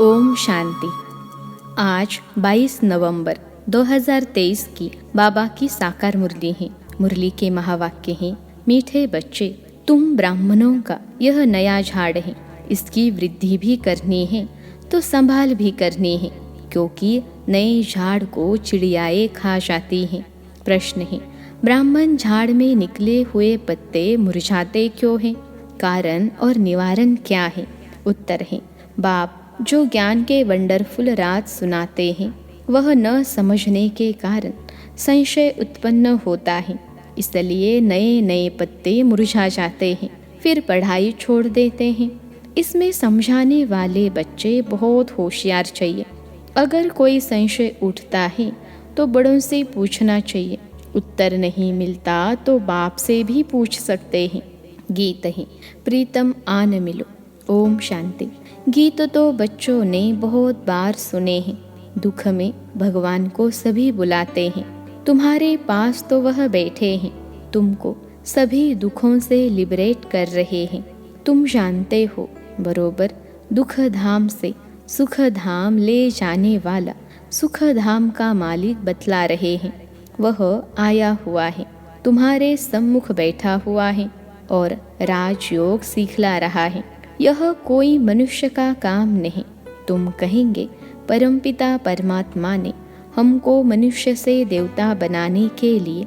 ओम शांति। आज 22 नवंबर 2023 की बाबा की साकार मुरली है। मुरली के महावाक्य हैं, मीठे बच्चे, तुम ब्राह्मणों का यह नया झाड़ है। इसकी वृद्धि भी करनी है तो संभाल भी करनी है, क्योंकि नए झाड़ को चिड़ियाएं खा जाती हैं। प्रश्न है, ब्राह्मण झाड़ में निकले हुए पत्ते मुरझाते क्यों हैं? कारण और निवारण क्या है? उत्तर है, बाप जो ज्ञान के वंडरफुल राज सुनाते हैं, वह न समझने के कारण संशय उत्पन्न होता है। इसलिए नए नए पत्ते मुरझा जाते हैं, फिर पढ़ाई छोड़ देते हैं। इसमें समझाने वाले बच्चे बहुत होशियार चाहिए। अगर कोई संशय उठता है तो बड़ों से पूछना चाहिए। उत्तर नहीं मिलता तो बाप से भी पूछ सकते हैं। गीत है, प्रीतम आन मिलो। ओम शांति। गीत तो बच्चों ने बहुत बार सुने हैं। दुख में भगवान को सभी बुलाते हैं। तुम्हारे पास तो वह बैठे हैं, तुमको सभी दुखों से लिबरेट कर रहे हैं। तुम जानते हो बरोबर, दुख धाम से सुख धाम ले जाने वाला सुख धाम का मालिक बतला रहे हैं। वह आया हुआ है, तुम्हारे सम्मुख बैठा हुआ है और राजयोग सिखला रहा है। यह कोई मनुष्य का काम नहीं। तुम कहेंगे, परमपिता परमात्मा ने हमको मनुष्य से देवता बनाने के लिए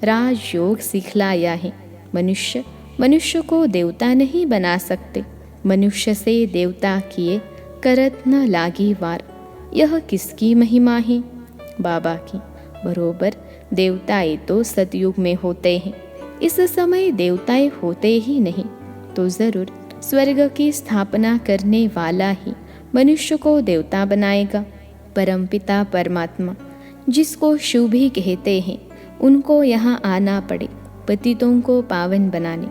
राजयोग सिखलाया है। मनुष्य को देवता नहीं बना सकते। मनुष्य से देवता किए करत न लागी वार। यह किसकी महिमा है? बाबा की। बरोबर, देवताएं तो सतयुग में होते हैं। इस समय देवताएं होते ही नहीं तो जरूर स्वर्ग की स्थापना करने वाला ही मनुष्य को देवता बनाएगा। परमपिता परमात्मा जिसको शिव भी कहते हैं, उनको यहाँ आना पड़े पतितों को पावन बनाने।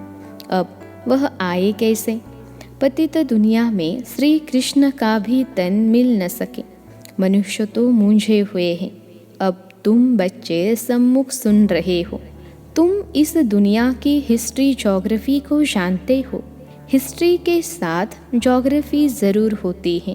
अब वह आए कैसे? पतित दुनिया में श्री कृष्ण का भी तन मिल न सके। मनुष्य तो मूंझे हुए हैं। अब तुम बच्चे सम्मुख सुन रहे हो। तुम इस दुनिया की हिस्ट्री ज्योग्राफी को जानते हो। हिस्ट्री के साथ ज्योग्राफी ज़रूर होती है,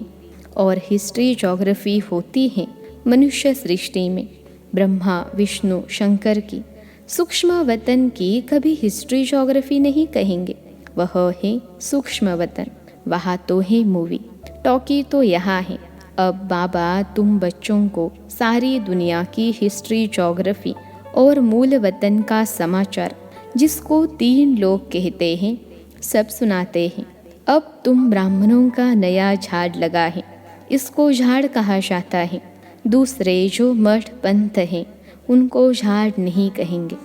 और हिस्ट्री ज्योग्राफी होती है मनुष्य सृष्टि में। ब्रह्मा विष्णु शंकर की सूक्ष्म वतन की कभी हिस्ट्री ज्योग्राफी नहीं कहेंगे। वह है सूक्ष्म वतन। वहाँ तो है मूवी टॉकी, तो यहाँ है। अब बाबा तुम बच्चों को सारी दुनिया की हिस्ट्री ज्योग्राफी और मूल वतन का समाचार, जिसको 3 लोग कहते हैं, सब सुनाते हैं। अब तुम ब्राह्मणों का नया झाड़ लगा है, इसको झाड़ कहा जाता है। दूसरे जो मठ पंथ हैं, उनको झाड़ नहीं कहेंगे।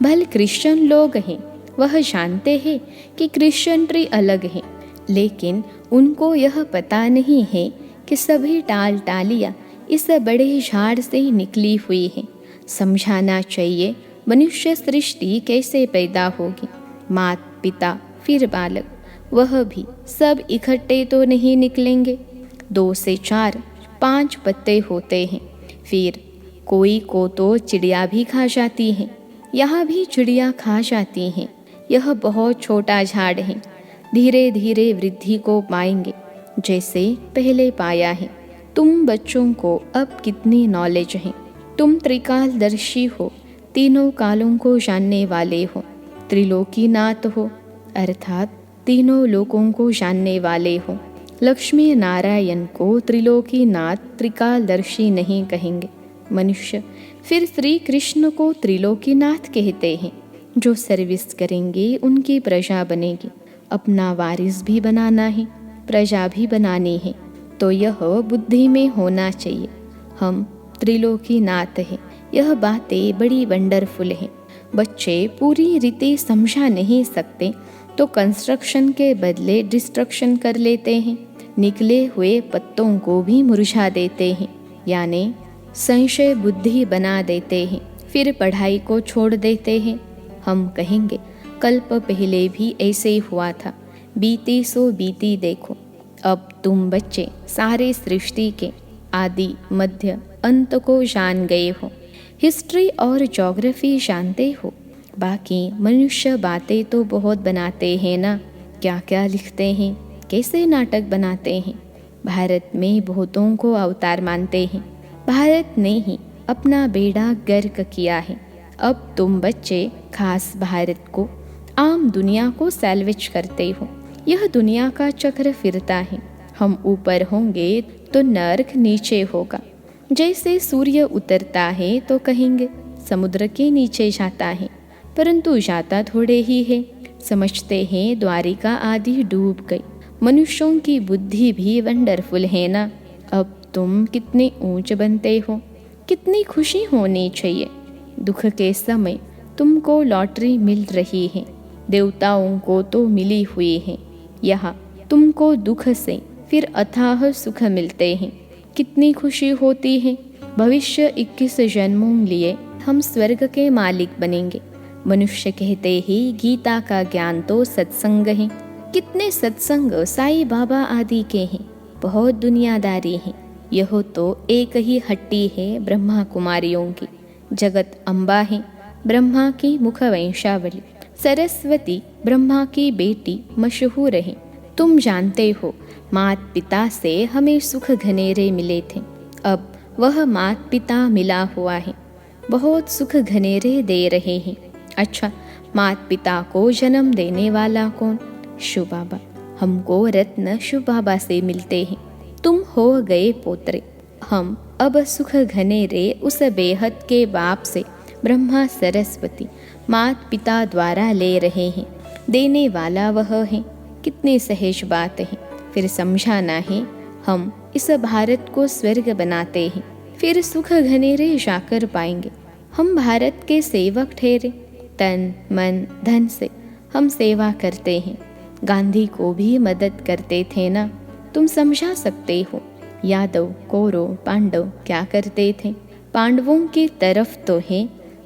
भले क्रिश्चियन लोग हैं, वह जानते हैं कि क्रिश्चियन ट्री अलग है, लेकिन उनको यह पता नहीं है कि सभी टाल टालियाँ इस बड़े झाड़ से निकली हुई हैं। समझाना चाहिए मनुष्य सृष्टि कैसे पैदा होगी। माता पिता फिर बालक, वह भी सब इकट्ठे तो नहीं निकलेंगे। 2 से 4 5 पत्ते होते हैं। फिर कोई को तो चिड़िया भी खा जाती हैं। यहाँ भी चिड़िया खा जाती हैं। यह बहुत छोटा झाड़ है, धीरे धीरे वृद्धि को पाएंगे जैसे पहले पाया है। तुम बच्चों को अब कितनी नॉलेज है। तुम त्रिकालदर्शी हो, तीनों कालों को जानने वाले हो, त्रिलोकीनाथ हो, अर्थात तीनों लोकों को जानने वाले हो। लक्ष्मी नारायण को त्रिलोकीनाथ त्रिकालदर्शी नहीं कहेंगे मनुष्य। फिर श्री कृष्ण को त्रिलोकीनाथ कहते हैं। जो सर्विस करेंगे उनकी प्रजा बनेगी। अपना वारिस भी बनाना है, प्रजा भी बनानी है, तो यह बुद्धि में होना चाहिए। हम त्रिलोकीनाथ हैं। यह बातें बड़ी वंडरफुल हैं। बच्चे पूरी रीति समझा नहीं सकते तो कंस्ट्रक्शन के बदले डिस्ट्रक्शन कर लेते हैं। निकले हुए पत्तों को भी मुरझा देते हैं, यानी संशय बुद्धि बना देते हैं। फिर पढ़ाई को छोड़ देते हैं। हम कहेंगे, कल्प पहले भी ऐसे ही हुआ था। बीती सो बीती देखो। अब तुम बच्चे सारे सृष्टि के आदि मध्य अंत को जान गए हो। हिस्ट्री और ज्योग्राफी जानते हो। बाकी मनुष्य बातें तो बहुत बनाते हैं ना। क्या क्या लिखते हैं, कैसे नाटक बनाते हैं। भारत में बहुतों को अवतार मानते हैं। भारत ने ही अपना बेड़ा गर्क किया है। अब तुम बच्चे खास भारत को, आम दुनिया को सैल्वेज करते हो। यह दुनिया का चक्र फिरता है। हम ऊपर होंगे तो नर्क नीचे होगा। जैसे सूर्य उतरता है तो कहेंगे समुद्र के नीचे जाता है, परंतु जाता थोड़े ही है। समझते हैं द्वारिका आदि डूब गई। मनुष्यों की बुद्धि भी वंडरफुल है ना। अब तुम कितने ऊंच बनते हो, कितनी खुशी होनी चाहिए। दुख के समय तुमको लॉटरी मिल रही है, देवताओं को तो मिली हुई है। यहाँ तुमको दुख से फिर अथाह सुख मिलते हैं, कितनी खुशी होती है। भविष्य 21 जन्मों लिए हम स्वर्ग के मालिक बनेंगे। मनुष्य कहते ही गीता का ज्ञान तो सत्संग है। कितने सत्संग साईं बाबा आदि के हैं, बहुत दुनियादारी है। यह तो एक ही हट्टी है ब्रह्मा कुमारियों की। जगत अम्बा है, ब्रह्मा की मुख वंशावली। सरस्वती ब्रह्मा की बेटी मशहूर है। तुम जानते हो मात पिता से हमें सुख घनेरे मिले थे, अब वह मात पिता मिला हुआ है, बहुत सुख घनेरे दे रहे हैं। अच्छा, मात पिता को जन्म देने वाला कौन? शिव बाबा। हमको रत्न शिव बाबा से मिलते हैं। तुम हो गए पोतरे। हम अब सुख घनेरे उस बेहद के बाप से, ब्रह्मा सरस्वती मात पिता द्वारा ले रहे हैं। देने वाला वह है। कितनी सहज बात है। फिर समझाना है, हम इस भारत को स्वर्ग बनाते हैं, फिर सुख घनेरे जाकर पाएंगे। हम भारत के सेवक ठहरे। तन मन धन से हम सेवा करते हैं। गांधी को भी मदद करते थे ना, तुम समझा सकते हो। यादव कौरव पांडव क्या करते थे? पांडवों की तरफ तो है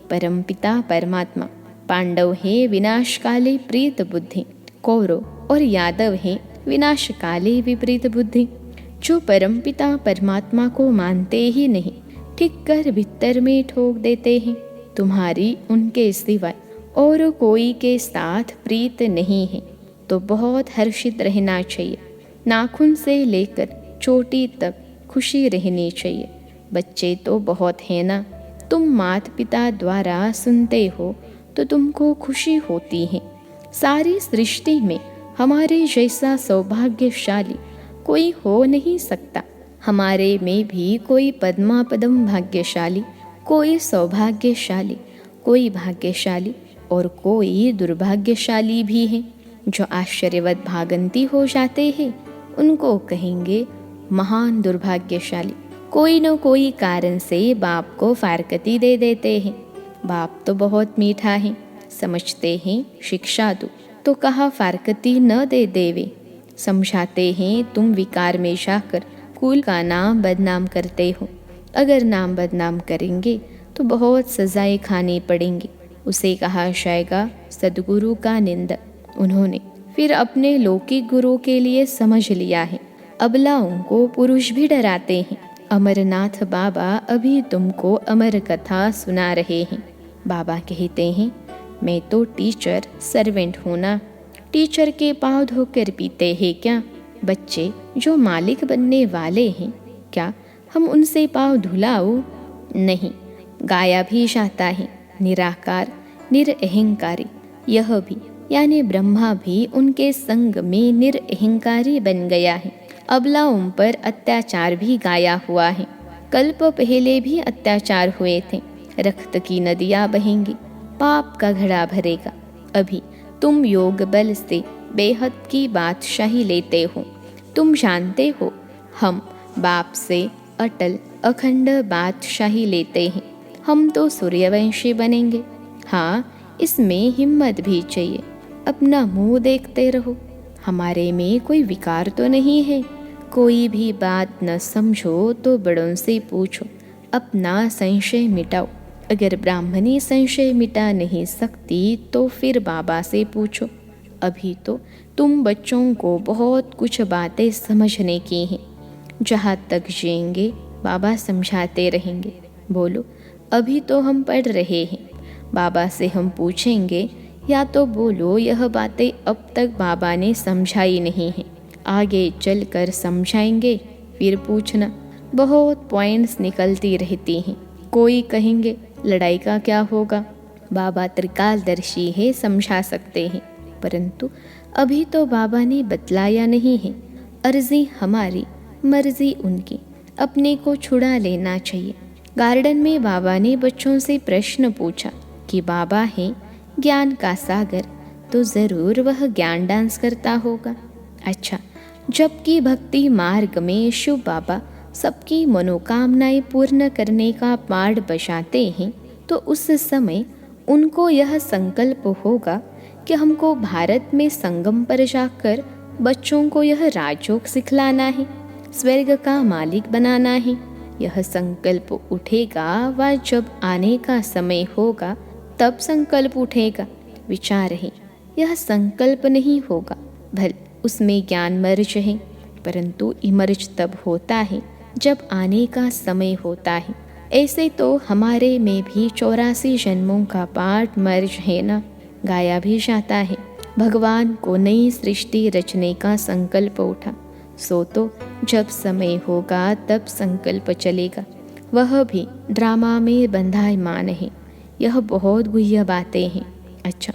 परमपिता परमात्मा। पांडव है विनाशकाले प्रीत बुद्धि, कौरव और यादव है विनाशकाले विपरीत बुद्धि। जो परमपिता परमात्मा को मानते ही नहीं, ठीक कर भीतर में ठोक देते हैं। तुम्हारी उनके सिवाय और कोई के साथ प्रीत नहीं है तो बहुत हर्षित रहना चाहिए। नाखून से लेकर चोटी तक खुशी रहनी चाहिए। बच्चे तो बहुत है ना। तुम माता पिता द्वारा सुनते हो तो तुमको खुशी होती है। सारी सृष्टि में हमारे जैसा सौभाग्यशाली कोई हो नहीं सकता। हमारे में भी कोई पद्मापदम भाग्यशाली, कोई सौभाग्यशाली, कोई भाग्यशाली और कोई दुर्भाग्यशाली भी है। जो आश्चर्यवत भागंती हो जाते हैं उनको कहेंगे महान दुर्भाग्यशाली। कोई न कोई कारण से बाप को फारकती दे देते हैं। बाप तो बहुत मीठा है, समझते हैं शिक्षा दो तो कहा फारकती न दे देवे। समझाते हैं तुम विकार में जाकर कुल का नाम बदनाम करते हो। अगर नाम बदनाम करेंगे तो बहुत सजाएं खानी पड़ेंगी। उसे कहा जाएगा सदगुरु का निंदक। उन्होंने फिर अपने लौकिक गुरु के लिए समझ लिया है। अबलाओं को पुरुष भी डराते हैं। अमरनाथ बाबा अभी तुमको अमर कथा सुना रहे हैं। बाबा कहते हैं मैं तो टीचर सर्वेंट हूँ ना। टीचर के पाँव धोकर पीते हैं क्या? बच्चे जो मालिक बनने वाले हैं, क्या हम उनसे पाँव धुलाओ? नहीं। गाया भी जाता है निराकार निरअहंकारी। यह भी यानी ब्रह्मा भी उनके संग में निरअहंकारी बन गया है। अबलाओं पर अत्याचार भी गाया हुआ है। कल्प पहले भी अत्याचार हुए थे। रक्त की नदियाँ बहेंगी, पाप का घड़ा भरेगा। अभी तुम योग बल से बेहद की बादशाही लेते हो। तुम जानते हो हम बाप से अटल अखंड बादशाही लेते हैं। हम तो सूर्यवंशी बनेंगे। हाँ, इसमें हिम्मत भी चाहिए। अपना मुंह देखते रहो। हमारे में कोई विकार तो नहीं है। कोई भी बात न समझो तो बड़ों से पूछो, अपना संशय मिटाओ। अगर ब्राह्मणी संशय मिटा नहीं सकती तो फिर बाबा से पूछो। अभी तो तुम बच्चों को बहुत कुछ बातें समझने की हैं। जहाँ तक जिएंगे बाबा समझाते रहेंगे। बोलो, अभी तो हम पढ़ रहे हैं। बाबा से हम पूछेंगे या तो बोलो यह बातें अब तक बाबा ने समझाई नहीं हैं। आगे चलकर समझाएंगे। फिर पूछना, बहुत पॉइंट्स निकलती रहती हैं। कोई कहेंगे लड़ाई का क्या होगा, बाबा त्रिकालदर्शी है, समझा सकते हैं। परंतु अभी तो बाबा ने बतलाया नहीं है। अर्जी हमारी, मर्जी उनकी, अपने को छुड़ा लेना चाहिए। गार्डन में बाबा ने बच्चों से प्रश्न पूछा कि बाबा है ज्ञान का सागर, तो ज़रूर वह ज्ञान डांस करता होगा। अच्छा, जबकि भक्ति मार्ग में शिव बाबा सबकी मनोकामनाएं पूर्ण करने का पाठ बजाते हैं, तो उस समय उनको यह संकल्प होगा कि हमको भारत में संगम पर जाकर बच्चों को यह राजयोग सिखलाना है, स्वर्ग का मालिक बनाना है। यह संकल्प उठेगा व जब आने का समय होगा तब संकल्प उठेगा। विचार है, यह संकल्प नहीं होगा, भल उसमें ज्ञान मर्ज है, परंतु इमर्ज तब होता है जब आने का समय होता है। ऐसे तो हमारे में भी 84 जन्मों का पाठ मर्ज है ना, गाया भी जाता है। भगवान को नई सृष्टि रचने का संकल्प उठा, सो तो जब समय होगा तब संकल्प चलेगा। वह भी ड्रामा में बंधायमान है। यह बहुत गुह्य बातें हैं। अच्छा,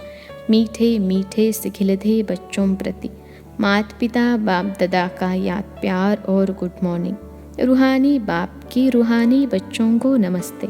मीठे मीठे सिखिलते बच्चों प्रति माता पिता बाप दादा का याद प्यार और गुड मॉर्निंग। रूहानी बाप की रूहानी बच्चों को नमस्ते।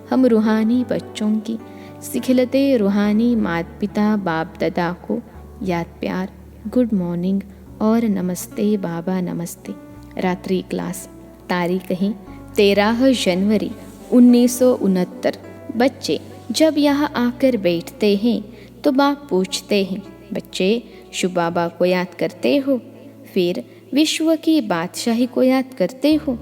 हम रूहानी बच्चों की सिखिलते रूहानी माता पिता बाप दादा को याद प्यार, गुड मॉर्निंग और नमस्ते बाबा नमस्ते। रात्रि क्लास, तारीख है 13 जनवरी 1969। बच्चे जब यहाँ आकर बैठते हैं तो बाप पूछते हैं, बच्चे शिव बाबा को याद करते हो? फिर विश्व की बादशाही को याद करते हो?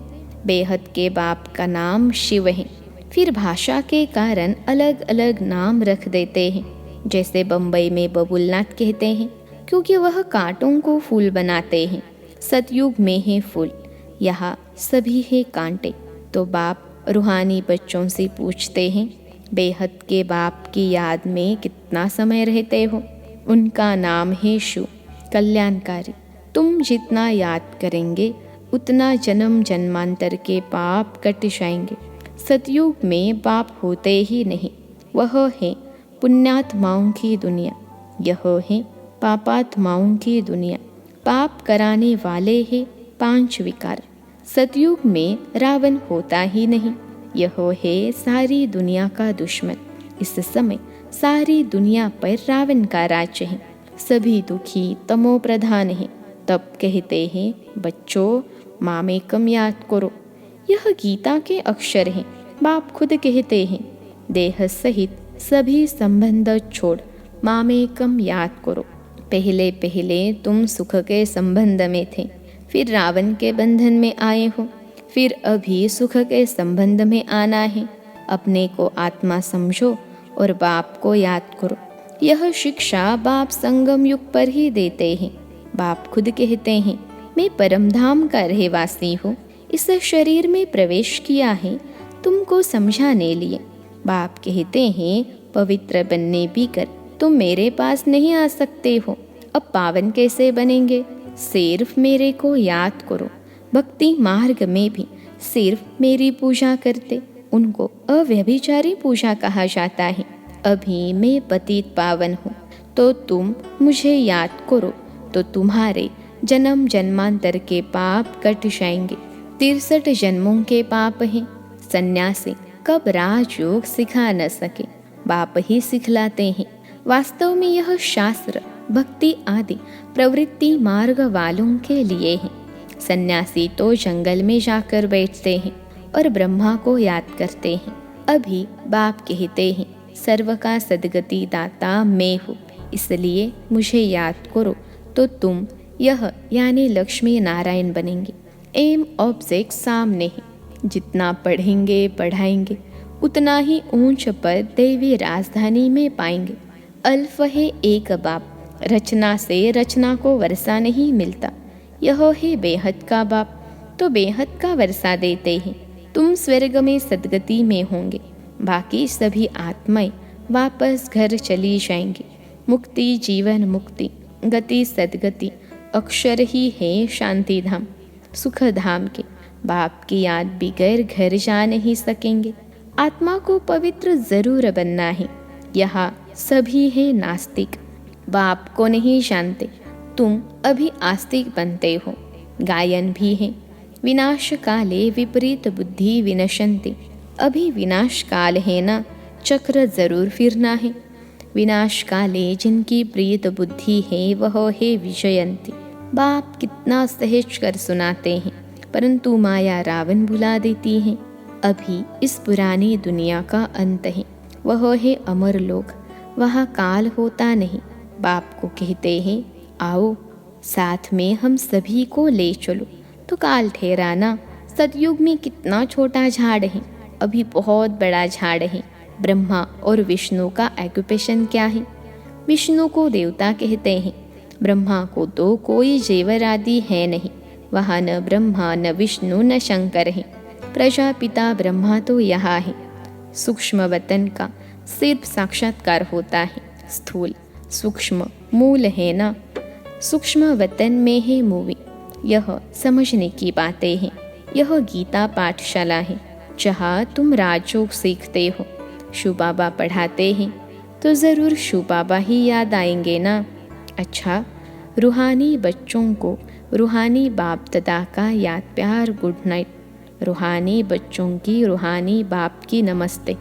बेहद के बाप का नाम शिव है। फिर भाषा के कारण अलग अलग नाम रख देते हैं। जैसे बम्बई में बबुलनाथ कहते हैं क्योंकि वह कांटों को फूल बनाते हैं। सतयुग में है फूल, यहाँ सभी है कांटे। तो बाप रूहानी बच्चों से पूछते हैं, बेहद के बाप की याद में कितना समय रहते हो? उनका नाम है शिव, कल्याणकारी। तुम जितना याद करेंगे उतना जन्म जन्मांतर के पाप कट जाएंगे। सतयुग में पाप होते ही नहीं, वह है पुण्यात्माओं की दुनिया, यह है पापात्माओं की दुनिया। पाप कराने वाले हैं 5 विकार। सतयुग में रावण होता ही नहीं, यह है सारी दुनिया का दुश्मन। इस समय सारी दुनिया पर रावण का राज्य है, सभी दुखी तमो प्रधान है। तब कहते हैं, बच्चों मामेकम याद करो। यह गीता के अक्षर हैं। बाप खुद कहते हैं, देह सहित सभी संबंध छोड़ मामेकम याद करो। पहले पहले तुम सुख के संबंध में थे, फिर रावण के बंधन में आए हो, फिर अभी सुख के संबंध में आना है। अपने को आत्मा समझो और बाप को याद करो। यह शिक्षा बाप संगम युग पर ही देते हैं। बाप खुद कहते हैं, मैं परमधाम का रहवासी हूँ, इस शरीर में प्रवेश किया है तुमको समझाने लिए। बाप कहते हैं, पवित्र बनने भी कर तुम मेरे पास नहीं आ सकते हो, अब पावन कैसे बनेंगे? सिर्फ मेरे को याद करो। भक्ति मार्ग में भी सिर्फ मेरी पूजा करते, उनको अव्यभिचारी पूजा कहा जाता है। अभी मैं पतित पावन हूँ, तो तुम मुझे याद करो तो तुम्हारे जन्म जन्मांतर के पाप कट जाएंगे। 63 जन्मों के पाप हैं। सन्यासी कब राजयोग सिखा न सके, बाप ही सिखलाते हैं। वास्तव में यह शास्त्र भक्ति आदि प्रवृत्ति मार्ग वालों के लिए है। सन्यासी तो जंगल में जाकर बैठते हैं और ब्रह्मा को याद करते हैं। अभी बाप कहते हैं, सर्व का सद्गति दाता मैं हूँ, इसलिए मुझे याद करो तो तुम यह यानी लक्ष्मी नारायण बनेंगे। एम ऑब्जेक्ट सामने है। जितना पढ़ेंगे पढ़ाएंगे उतना ही ऊंच पद दैवी राजधानी में पाएंगे। अल्फ है एक बाप, रचना से रचना को वर्षा नहीं मिलता। यह है बेहद का बाप, तो बेहद का वर्षा देते हैं। तुम स्वर्ग में सद्गति में होंगे, बाकी सभी आत्माएं वापस घर चली जाएंगी। मुक्ति जीवन मुक्ति, गति सद्गति, अक्षर ही है शांति धाम, सुख धाम के। बाप की याद बगैर घर जा नहीं सकेंगे। आत्मा को पवित्र जरूर बनना है। यहाँ सभी है नास्तिक, बाप को नहीं जानते। तुम अभी आस्तिक बनते हो। गायन भी है, विनाश काले विपरीत बुद्धि विनशन्ति। अभी विनाश काल है ना, चक्र जरूर फिरना है। विनाश काले जिनकी प्रीत बुद्धि है वह है विजयंती। बाप कितना सहज कर सुनाते हैं, परंतु माया रावण भुला देती है। अभी इस पुरानी दुनिया का अंत है, वह है अमर लोक, वहाँ काल होता नहीं। बाप को कहते हैं आओ साथ में हम सभी को ले चलो, तो काल ठहराना। सतयुग में कितना छोटा झाड़ है, अभी बहुत बड़ा झाड़ है। ब्रह्मा और विष्णु का ऑक्यूपेशन क्या है? विष्णु को देवता कहते हैं, ब्रह्मा को तो कोई जेवर आदि है नहीं। वहाँ न ब्रह्मा न विष्णु न शंकर है। प्रजापिता ब्रह्मा तो यहाँ है। सूक्ष्म वतन का सिर्फ साक्षात्कार होता है। स्थूल सूक्ष्म मूल है ना, सूक्ष्म वतन में है मूवी। यह समझने की बातें हैं। यह गीता पाठशाला है जहाँ तुम राजयोग सीखते हो। शिव बाबा पढ़ाते हैं तो ज़रूर शिव बाबा ही याद आएंगे ना। अच्छा, रूहानी बच्चों को रूहानी बाप दादा का याद प्यार गुड नाइट। रूहानी बच्चों की रूहानी बाप की नमस्ते।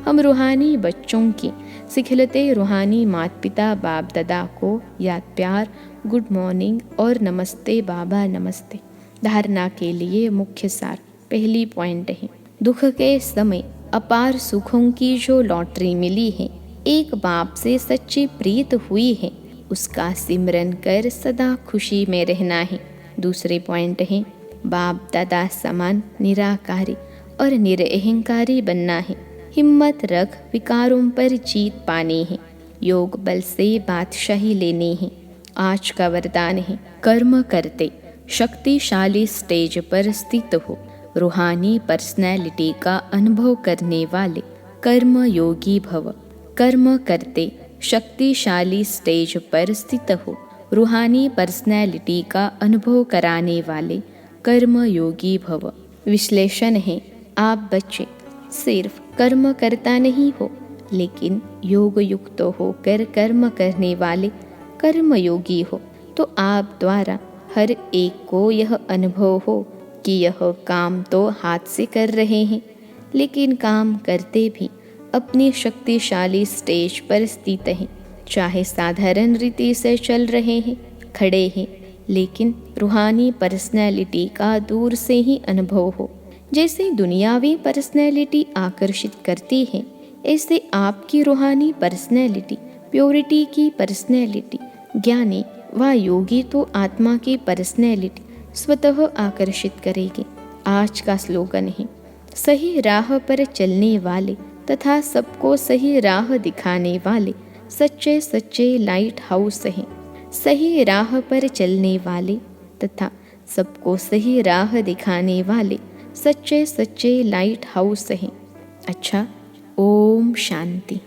हम रूहानी बच्चों की सिखलते रूहानी माता पिता बाप दादा को याद प्यार गुड मॉर्निंग और नमस्ते बाबा नमस्ते। धारणा के लिए मुख्य सार पहली पॉइंट है, दुख के समय अपार सुखों की जो लॉटरी मिली है, एक बाप से सच्ची प्रीत हुई है, उसका सिमरन कर सदा खुशी में रहना है। दूसरे पॉइंट है, बाप दादा समान निराकारी और निरअहंकारी बनना है। हिम्मत रख विकारों पर जीत पानी है। योग बल से बादशाही लेनी है। आज का वरदान है, कर्म करते शक्तिशाली स्टेज पर स्थित हो, रूहानी पर्सनैलिटी का अनुभव करने वाले कर्म योगी भव। कर्म करते शक्तिशाली स्टेज पर स्थित हो, रूहानी पर्सनैलिटी का अनुभव कराने वाले कर्म योगी भव। विश्लेषण है, आप बच्चे सिर्फ कर्म करता नहीं हो, लेकिन योग युक्त होकर कर्म करने वाले कर्म योगी हो। तो आप द्वारा हर एक को यह अनुभव हो कि यह काम तो हाथ से कर रहे हैं, लेकिन काम करते भी अपनी शक्तिशाली स्टेज पर स्थित हैं। चाहे साधारण रीति से चल रहे हैं, खड़े हैं, लेकिन रूहानी पर्सनैलिटी का दूर से ही अनुभव हो। जैसे दुनियावी पर्सनैलिटी आकर्षित करती है, ऐसे आपकी रूहानी पर्सनैलिटी, प्योरिटी की पर्सनैलिटी, ज्ञानी व योगी तो आत्मा की पर्सनैलिटी स्वतः आकर्षित करेगी। आज का स्लोगन है, सही राह पर चलने वाले तथा सबको सही राह दिखाने वाले सच्चे सच्चे लाइट हाउस हैं। सही राह पर चलने वाले तथा सबको सही राह दिखाने वाले सच्चे सच्चे लाइट हाउस हैं। अच्छा, ओम शांति।